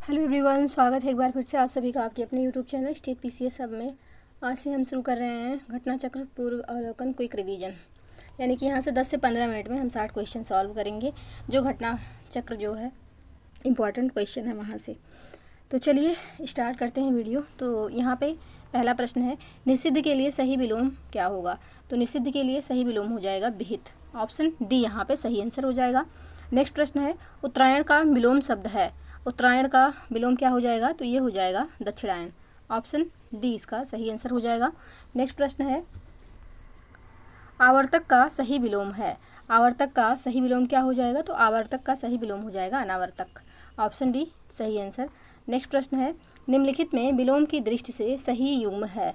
Hello everyone, स्वागत है एक बार फिर से आप सभी का आपके अपने यूट्यूब चैनल स्टेट पीसीएस सब में। आज से हम शुरू कर रहे हैं घटना चक्र पूर्व अवलोकन क्विक रिवीजन। यानी कि यहाँ से 10 से 15 मिनट में हम 60 क्वेश्चन सॉल्व करेंगे। जो घटना चक्र जो है इम्पॉर्टेंट क्वेश्चन है वहाँ से। तो चलिए स्टार्ट करते हैं वीडियो। तो यहाँ पे पहला प्रश्न है, निषिद्ध के लिए सही विलोम क्या होगा। तो निषिद्ध के लिए सही विलोम हो जाएगा विहित। ऑप्शन डी यहाँ पे सही आंसर हो जाएगा। नेक्स्ट प्रश्न है, उत्तरायण का विलोम शब्द है। उत्तरायण का विलोम क्या हो जाएगा। तो ये हो जाएगा दक्षिणायन। ऑप्शन डी इसका सही आंसर हो जाएगा। नेक्स्ट प्रश्न है, आवर्तक का सही विलोम है। आवर्तक का सही विलोम क्या हो जाएगा। तो आवर्तक का सही विलोम हो जाएगा अनावर्तक। ऑप्शन डी सही आंसर। नेक्स्ट प्रश्न है, निम्नलिखित में विलोम की दृष्टि से सही युग्म है।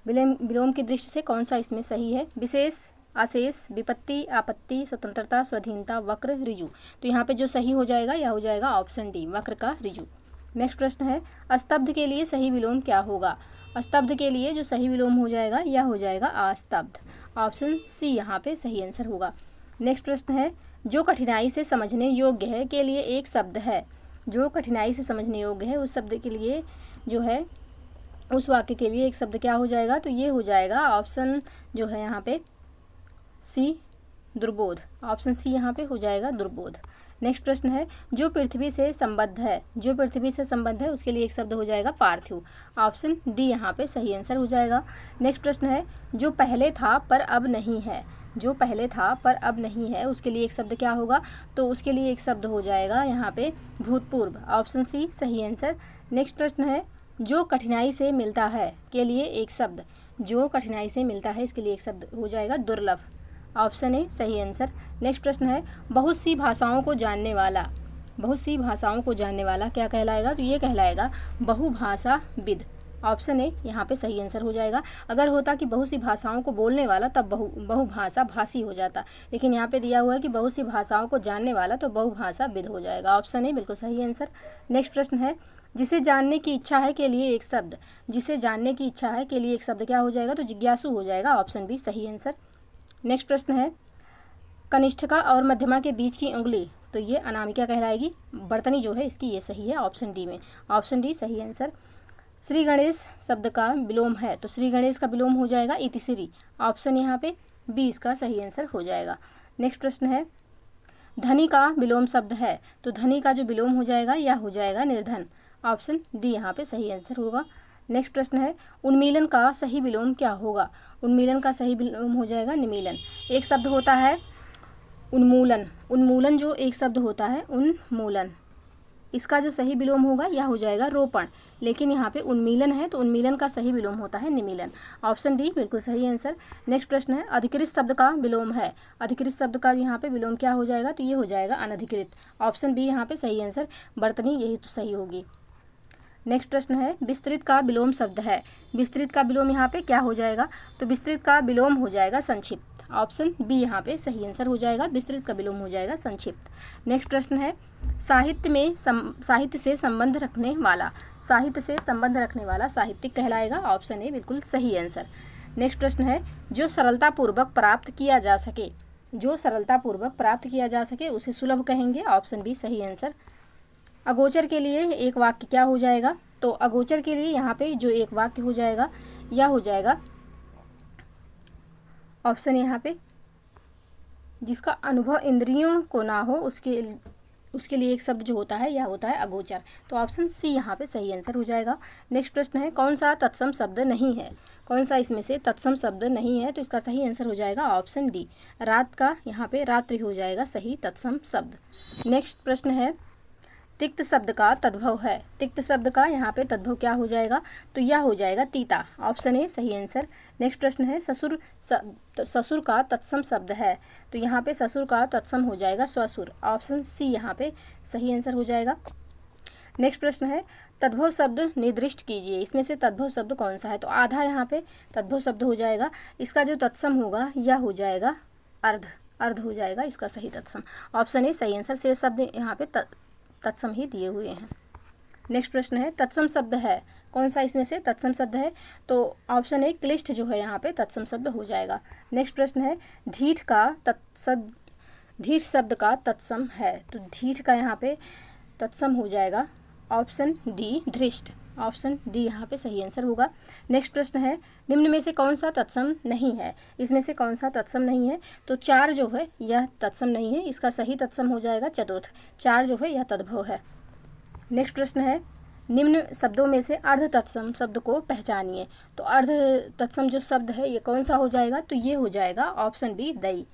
विलोम की दृष्टि से कौन सा इसमें सही है। विशेष, अशेष, विपत्ति, आपत्ति, स्वतंत्रता, स्वाधीनता, वक्र, ऋजु। तो यहाँ पे जो सही हो जाएगा यह हो जाएगा ऑप्शन डी वक्र का ऋजु। नेक्स्ट प्रश्न है, स्तब्ध के लिए सही विलोम क्या होगा। स्तब्ध के लिए जो सही विलोम हो जाएगा यह हो जाएगा अस्तब्ध। ऑप्शन सी यहाँ पे सही आंसर होगा। नेक्स्ट प्रश्न है, जो कठिनाई से समझने योग्य है के लिए एक शब्द है। जो कठिनाई से समझने योग्य है उस शब्द के लिए जो है उस वाक्य के लिए एक शब्द क्या हो जाएगा। तो ये हो जाएगा ऑप्शन जो है यहाँ पे सी दुर्बोध। ऑप्शन सी यहाँ पे हो जाएगा दुर्बोध। नेक्स्ट प्रश्न है, जो पृथ्वी से संबद्ध है। जो पृथ्वी से संबद्ध है उसके लिए एक शब्द हो जाएगा पार्थिव। ऑप्शन डी यहाँ पे सही आंसर हो जाएगा। नेक्स्ट प्रश्न है, जो पहले था पर अब नहीं है। जो पहले था पर अब नहीं है उसके लिए एक शब्द क्या होगा। तो उसके लिए एक शब्द हो जाएगा यहाँ पे भूतपूर्व। ऑप्शन सी सही आंसर। नेक्स्ट प्रश्न है, जो कठिनाई से मिलता है के लिए एक शब्द। जो कठिनाई से मिलता है इसके लिए एक शब्द हो जाएगा दुर्लभ। ऑप्शन ए सही आंसर। नेक्स्ट प्रश्न है, बहुत सी भाषाओं को जानने वाला। बहुत सी भाषाओं को जानने वाला क्या कहलाएगा। तो ये कहलाएगा बहुभाषाविद। ऑप्शन ए यहाँ पे सही आंसर हो जाएगा। अगर होता कि बहुत सी भाषाओं को बोलने वाला तब बहुभाषा भाषी हो जाता, लेकिन यहाँ पे दिया हुआ है कि बहुत सी भाषाओं को जानने वाला तो बहुभाषाविद हो जाएगा। ऑप्शन ए बिल्कुल सही आंसर। नेक्स्ट प्रश्न है, जिसे जानने की इच्छा है के लिए एक शब्द। जिसे जानने की इच्छा है के लिए एक शब्द क्या हो जाएगा। तो जिज्ञासु हो जाएगा। ऑप्शन बी सही आंसर। नेक्स्ट प्रश्न है, कनिष्ठिका और मध्यमा के बीच की उंगली। तो ये अनामिका कहलाएगी। बर्तनी जो है इसकी ये सही है ऑप्शन डी में। ऑप्शन डी सही आंसर। श्री गणेश शब्द का विलोम है। तो श्री गणेश का विलोम हो जाएगा इतिश्री। ऑप्शन यहाँ पे बी इसका सही आंसर हो जाएगा। नेक्स्ट प्रश्न है, धनी का विलोम शब्द है। तो धनी का जो विलोम हो जाएगा यह हो जाएगा निर्धन। ऑप्शन डी यहाँ पे सही आंसर होगा। नेक्स्ट प्रश्न है, उन्मीलन का सही विलोम क्या होगा। उन्मीलन का सही विलोम हो जाएगा निमीलन। एक शब्द होता है उन्मूलन। उन्मूलन जो एक शब्द होता है उन्मूलन, इसका जो सही विलोम होगा यह हो जाएगा रोपण। लेकिन यहाँ पे उन्मीलन है तो उन्मीलन का सही विलोम होता है निमीलन। ऑप्शन डी बिल्कुल सही आंसर। नेक्स्ट प्रश्न है, अधिकृत शब्द का विलोम है। अधिकृत शब्द का यहाँ पे विलोम क्या हो जाएगा। तो ये हो जाएगा अनधिकृत। ऑप्शन बी यहाँ पे सही आंसर। बर्तनी यही तो सही होगी। नेक्स्ट प्रश्न है, विस्तृत का विलोम शब्द है। विस्तृत का विलोम यहाँ पे क्या हो जाएगा। तो विस्तृत का विलोम हो जाएगा संक्षिप्त। ऑप्शन बी यहाँ पे सही आंसर हो जाएगा। विस्तृत का विलोम हो जाएगा संक्षिप्त। नेक्स्ट प्रश्न है, साहित्य में साहित्य से संबंध रखने वाला। साहित्य से संबंध रखने वाला साहित्यिक कहलाएगा। ऑप्शन ए बिल्कुल सही आंसर। नेक्स्ट प्रश्न है, जो सरलतापूर्वक प्राप्त किया जा सके। जो सरलतापूर्वक प्राप्त किया जा सके उसे सुलभ कहेंगे। ऑप्शन बी सही आंसर। अगोचर के लिए एक वाक्य क्या हो जाएगा। तो अगोचर के लिए यहाँ पे जो एक वाक्य हो जाएगा यह हो जाएगा ऑप्शन यहाँ पे जिसका अनुभव इंद्रियों को ना हो उसके लिए एक शब्द जो होता है यह होता है अगोचर। तो ऑप्शन सी यहाँ पे सही आंसर हो जाएगा। नेक्स्ट प्रश्न है, कौन सा तत्सम शब्द नहीं है। कौन सा इसमें से तत्सम शब्द नहीं है। तो इसका सही आंसर हो जाएगा ऑप्शन डी रात का यहाँ पे रात्रि हो जाएगा सही तत्सम शब्द। नेक्स्ट प्रश्न है, तिक्त शब्द का तद्भव है। तिक्त शब्द का यहाँ पे तद्भव क्या हो जाएगा। तो यह हो जाएगा तीता। ऑप्शन ए सही आंसर। नेक्स्ट प्रश्न है, ससुर का तत्सम शब्द है। तो यहाँ पे ससुर का तत्सम हो जाएगा स्वसुर। ऑप्शन सी यहाँ पे सही आंसर हो जाएगा। नेक्स्ट प्रश्न है, तद्भव शब्द निर्दिष्ट कीजिए। इसमें से तद्भव शब्द कौन सा है। तो आधा यहाँ पे तद्भव शब्द हो जाएगा। इसका जो तत्सम होगा यह हो जाएगा अर्ध। अर्ध हो जाएगा इसका सही तत्सम। ऑप्शन ए सही आंसर। शेष शब्द यहाँ पे तत्सम ही दिए हुए हैं। नेक्स्ट प्रश्न है, तत्सम शब्द है। कौन सा इसमें से तत्सम शब्द है। तो ऑप्शन ए क्लिष्ट जो है यहाँ पे तत्सम शब्द हो जाएगा। नेक्स्ट प्रश्न है, ढीठ शब्द का तत्सम है। तो ढीठ का यहाँ पे तत्सम हो जाएगा ऑप्शन डी धृष्ट, ऑप्शन डी यहाँ पे सही आंसर होगा। नेक्स्ट प्रश्न है, निम्न में से कौन सा तत्सम नहीं है, इसमें से कौन सा तत्सम नहीं है, तो 4 जो है यह तत्सम नहीं है, इसका सही तत्सम हो जाएगा चतुर्थ, 4 जो है यह तद्भव है। नेक्स्ट प्रश्न है, निम्न शब्दों में से अर्ध तत्सम शब्द को पहचानिए, तो अर्ध तत्सम जो शब्द है ये कौन सा हो जाएगा, तो ये हो जाएगा ऑप्शन बी दई।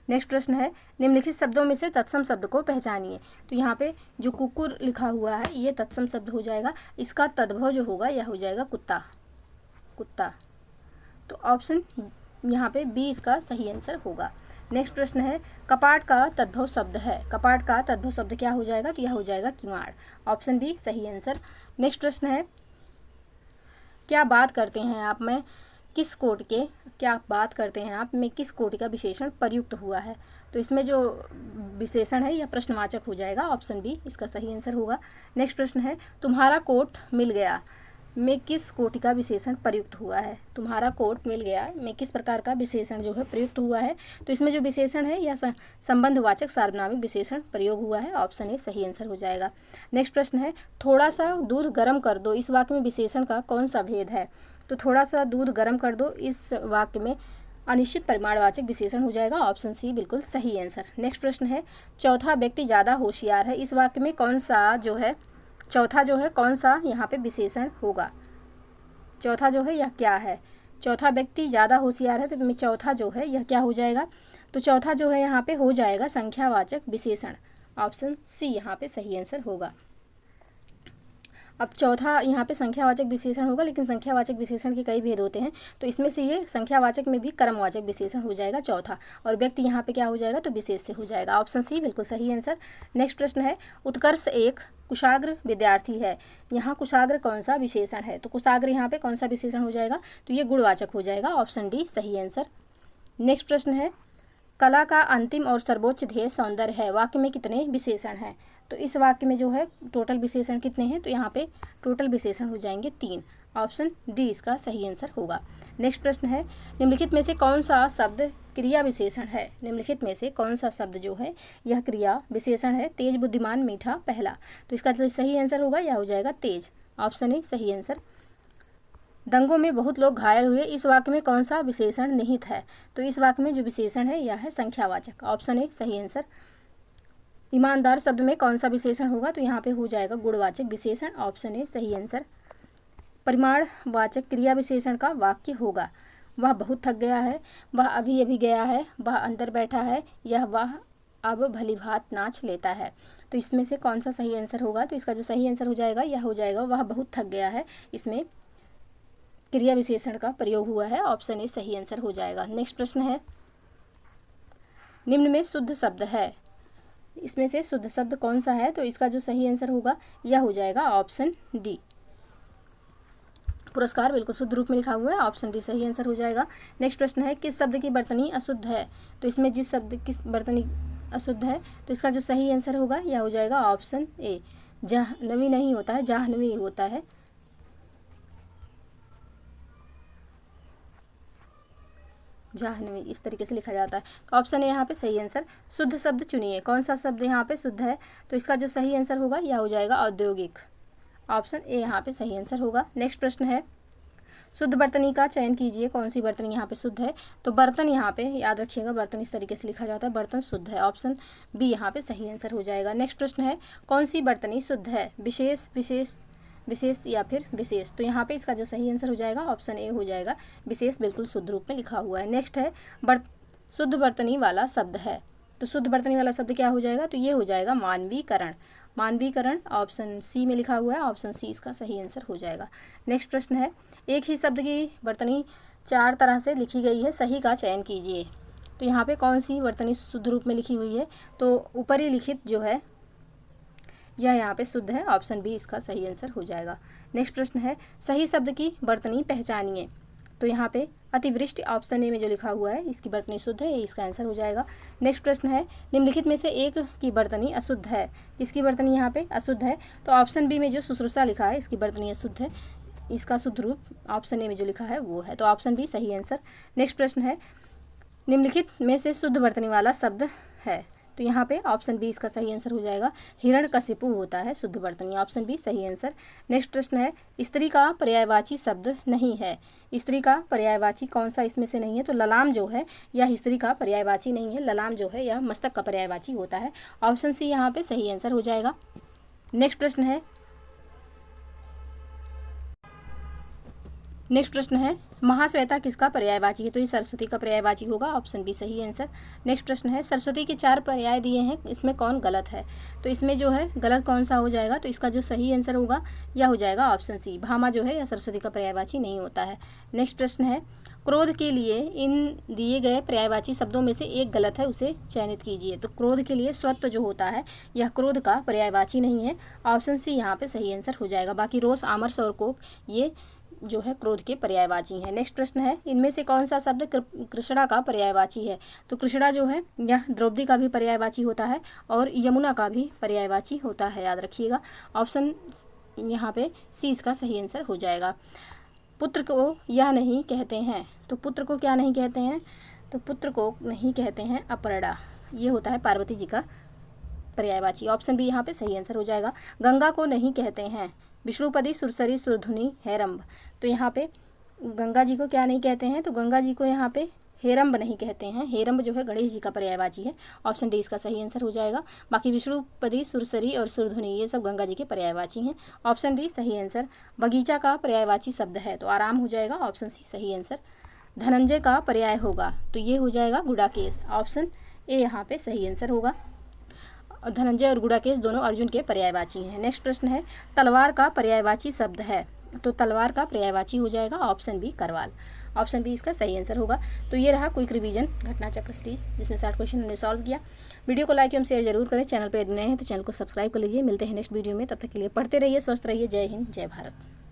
नेक्स्ट प्रश्न है, निम्नलिखित शब्दों में से तत्सम शब्द को पहचानिए, तो यहाँ पे जो कुकुर लिखा हुआ है ये तत्सम शब्द हो जाएगा, इसका तद्भव जो होगा यह हो जाएगा कुत्ता, कुत्ता, तो ऑप्शन यहाँ पे बी इसका सही आंसर होगा। नेक्स्ट प्रश्न है, कपाट का तद्भव शब्द है, कपाट का तद्भव शब्द क्या हो जाएगा, तो यह हो जाएगा किवाड़, ऑप्शन बी सही आंसर। नेक्स्ट प्रश्न है, क्या बात करते हैं आप में किस कोटि के, क्या बात करते हैं आप में किस कोटि का विशेषण प्रयुक्त हुआ है, तो इसमें जो विशेषण है यह प्रश्नवाचक हो जाएगा, ऑप्शन बी इसका सही आंसर होगा। नेक्स्ट प्रश्न है, तुम्हारा कोट मिल गया में किस कोटि का विशेषण प्रयुक्त हुआ है, तुम्हारा कोट मिल गया में किस प्रकार का विशेषण जो है प्रयुक्त हुआ है, तो इसमें जो विशेषण है यह संबंधवाचक सार्वनामिक विशेषण प्रयोग हुआ है, ऑप्शन ए सही आंसर हो जाएगा। नेक्स्ट प्रश्न है, थोड़ा सा दूध गर्म कर दो, इस वाक्य में विशेषण का कौन सा भेद है, तो थोड़ा सा दूध गर्म कर दो इस वाक्य में अनिश्चित परिमाणवाचक विशेषण हो जाएगा, ऑप्शन सी बिल्कुल सही आंसर। नेक्स्ट प्रश्न है, चौथा व्यक्ति ज़्यादा होशियार है, इस वाक्य में कौन सा जो है चौथा जो है कौन सा यहाँ पे विशेषण होगा, चौथा जो है यह क्या है, चौथा व्यक्ति ज़्यादा होशियार है, तो चौथा जो है यह क्या हो जाएगा, तो चौथा जो है यहाँ पे हो जाएगा संख्यावाचक विशेषण, ऑप्शन सी यहाँ पे सही आंसर होगा। अब चौथा यहाँ पे संख्यावाचक विशेषण होगा, लेकिन संख्यावाचक विशेषण के कई भेद होते हैं, तो इसमें से ये संख्यावाचक में भी कर्मवाचक विशेषण हो जाएगा चौथा, और व्यक्ति यहाँ पे क्या हो जाएगा, तो विशेष से हो जाएगा, ऑप्शन सी बिल्कुल सही आंसर। नेक्स्ट प्रश्न है, उत्कर्ष एक कुशाग्र विद्यार्थी है, यहाँ कुशाग्र कौन सा विशेषण है, तो कुशाग्र यहाँ पे कौन सा विशेषण हो जाएगा, तो ये गुणवाचक हो जाएगा, ऑप्शन डी सही आंसर। नेक्स्ट प्रश्न है, कला का अंतिम और सर्वोच्च ध्येय सौंदर्य है, वाक्य में कितने विशेषण हैं, तो इस वाक्य में जो है टोटल विशेषण कितने हैं, तो यहाँ पे टोटल विशेषण हो जाएंगे 3, ऑप्शन डी इसका सही आंसर होगा। नेक्स्ट प्रश्न है, निम्नलिखित में से कौन सा शब्द क्रिया विशेषण है, निम्नलिखित में से कौन सा शब्द जो है यह क्रिया विशेषण है, तेज बुद्धिमान मीठा पहला, तो इसका जो सही आंसर होगा यह हो जाएगा तेज, ऑप्शन ए सही आंसर। दंगों में बहुत लोग घायल हुए, इस वाक्य में कौन सा विशेषण निहित है, तो इस वाक्य में जो विशेषण है यह है संख्यावाचक, ऑप्शन ए सही आंसर। ईमानदार शब्द में कौन सा विशेषण होगा, तो यहाँ पे हो जाएगा गुणवाचक विशेषण, ऑप्शन ए सही आंसर। परिमाणवाचक क्रिया विशेषण का वाक्य होगा, वह बहुत थक गया है, वह अभी अभी गया है, वह अंदर बैठा है, यह वह अब भलीभांत नाच लेता है, तो इसमें से कौन सा सही आंसर होगा, तो इसका जो सही आंसर हो जाएगा यह हो जाएगा वह बहुत थक गया है, इसमें क्रिया विशेषण का प्रयोग हुआ है, ऑप्शन ए सही आंसर हो जाएगा। नेक्स्ट प्रश्न है, निम्न में शुद्ध शब्द है, इसमें से शुद्ध शब्द कौन सा है, तो इसका जो सही आंसर होगा यह हो जाएगा ऑप्शन डी, पुरस्कार बिल्कुल शुद्ध रूप में लिखा हुआ है, ऑप्शन डी सही आंसर हो जाएगा। नेक्स्ट प्रश्न है, किस शब्द की वर्तनी अशुद्ध है, तो इसमें जिस शब्द किस वर्तनी अशुद्ध है, तो इसका जो सही आंसर होगा यह हो जाएगा ऑप्शन ए, जाह्नवी नहीं होता है, जाह्नवी होता है, जाह्नवी इस तरीके से लिखा जाता है, तो ऑप्शन ए यहाँ पे सही आंसर। शुद्ध शब्द चुनिए, कौन सा शब्द यहाँ पे शुद्ध है, तो इसका जो सही आंसर होगा यह हो जाएगा औद्योगिक, ऑप्शन ए यहाँ पे सही आंसर होगा। नेक्स्ट प्रश्न है, शुद्ध बर्तनी का चयन कीजिए, कौन सी बर्तन यहाँ पे शुद्ध है, तो बर्तन यहाँ पे याद रखिएगा बर्तन इस तरीके से लिखा जाता है, बर्तन शुद्ध है, ऑप्शन बी यहाँ पे सही आंसर हो जाएगा। नेक्स्ट प्रश्न है, कौन सी बर्तनी शुद्ध है, विशेष विशेष विशेष या फिर विशेष, तो यहाँ पे इसका जो सही आंसर हो जाएगा ऑप्शन ए हो जाएगा, विशेष बिल्कुल शुद्ध रूप में लिखा हुआ है। नेक्स्ट है, शुद्ध बर्तनी वाला शब्द है, तो शुद्ध बर्तनी वाला शब्द क्या हो जाएगा, तो ये हो जाएगा मानवीकरण, मानवीकरण ऑप्शन सी में लिखा हुआ है, ऑप्शन सी इसका सही आंसर हो जाएगा। नेक्स्ट प्रश्न है, एक ही शब्द की वर्तनी 4 तरह से लिखी गई है, सही का चयन कीजिए, तो यहाँ पे कौन सी वर्तनी शुद्ध रूप में लिखी हुई है, तो ऊपरी लिखित जो है यह यहाँ पे शुद्ध है, ऑप्शन बी इसका सही आंसर हो जाएगा। नेक्स्ट प्रश्न है, सही शब्द की वर्तनी पहचानिए, तो यहाँ पे अतिवृष्टि ऑप्शन ए में जो लिखा हुआ है इसकी वर्तनी शुद्ध है, ये इसका आंसर हो जाएगा। नेक्स्ट प्रश्न है, निम्नलिखित में से एक की वर्तनी अशुद्ध है, इसकी वर्तनी यहाँ पे अशुद्ध है, तो ऑप्शन बी में जो शुश्रूषा लिखा है इसकी वर्तनी अशुद्ध है, इसका शुद्ध रूप ऑप्शन ए में जो लिखा है वो है, तो ऑप्शन बी सही आंसर। नेक्स्ट प्रश्न है, निम्नलिखित में से शुद्ध वर्तनी वाला शब्द है, तो यहाँ पे ऑप्शन बी इसका सही आंसर हो जाएगा, हिरण्यकशिपु होता है शुद्ध बर्तन। ऑप्शन बी सही आंसर। नेक्स्ट प्रश्न है, स्त्री का पर्यायवाची शब्द नहीं है। स्त्री का पर्यायवाची कौन सा इसमें से नहीं है? तो ललाम जो है यह स्त्री का पर्यायवाची नहीं है, ललाम जो है यह मस्तक का पर्यायवाची होता है। ऑप्शन सी यहाँ पे सही आंसर हो जाएगा। नेक्स्ट प्रश्न है महाश्वेता किसका पर्यायवाची है? तो ये सरस्वती का पर्यायवाची होगा। ऑप्शन बी सही आंसर। नेक्स्ट प्रश्न है सरस्वती के 4 पर्याय दिए हैं, इसमें कौन गलत है? तो इसमें जो है गलत कौन सा हो जाएगा? तो इसका जो सही आंसर होगा यह हो जाएगा ऑप्शन सी, भामा जो है यह सरस्वती का पर्यायवाची नहीं होता है। नेक्स्ट प्रश्न है क्रोध के लिए इन दिए गए पर्यायवाची शब्दों में से एक गलत है, उसे चयनित कीजिए। तो क्रोध के लिए स्वत्व जो होता है यह क्रोध का पर्यायवाची नहीं है। ऑप्शन सी यहाँ पे सही आंसर हो जाएगा। बाकी रोष, आमर्ष और कोप ये जो है क्रोध के पर्यायवाची हैं। नेक्स्ट प्रश्न है इनमें से कौन सा शब्द कृष्णा का पर्यायवाची है? तो कृष्णा जो है यह द्रौपदी का भी पर्यायवाची होता है और यमुना का भी पर्यायवाची होता है, याद रखिएगा। ऑप्शन यहाँ पे सी इसका सही आंसर हो जाएगा। पुत्र को यह नहीं कहते हैं, तो पुत्र को क्या नहीं कहते हैं? तो पुत्र को नहीं कहते हैं अपर्णा, ये होता है पार्वती जी का पर्यायवाची। ऑप्शन बी यहाँ पे सही आंसर हो जाएगा। गंगा को नहीं कहते हैं विष्णुपदी, सुरसरी, सुरधुनी, हेरंब। तो यहाँ पे गंगा जी को क्या नहीं कहते हैं? तो गंगा जी को यहाँ पे हेरंब नहीं कहते हैं। हेरंब जो है गणेश जी का पर्यायवाची है। ऑप्शन डी इसका सही आंसर हो जाएगा। बाकी विष्णुपदी, सुरसरी और सुरधुनी ये सब गंगा जी के पर्यायवाची हैं। ऑप्शन डी सही आंसर। बगीचा का पर्यायवाची शब्द है, तो आराम हो जाएगा। ऑप्शन सी सही आंसर। धनंजय का पर्याय होगा, तो ये हो जाएगा गुडाकेश। ऑप्शन ए यहाँ पे सही आंसर होगा। धनंजय और गुडाकेश दोनों अर्जुन के पर्यायवाची हैं। नेक्स्ट प्रश्न है तलवार का पर्यायवाची शब्द है, तो तलवार का पर्यायवाची हो जाएगा ऑप्शन बी करवाल। ऑप्शन बी इसका सही आंसर होगा। तो ये रहा क्विक रिवीजन घटना चक्र सीरीज, जिसमें 60 क्वेश्चन हमने सॉल्व किया। वीडियो को लाइक एवं शेयर जरूर करें। चैनल पर नए हैं तो चैनल को सब्सक्राइब कर लीजिए। मिलते हैं नेक्स्ट वीडियो में, तब तक के लिए पढ़ते रहिए, स्वस्थ रहिए। जय हिंद, जय भारत।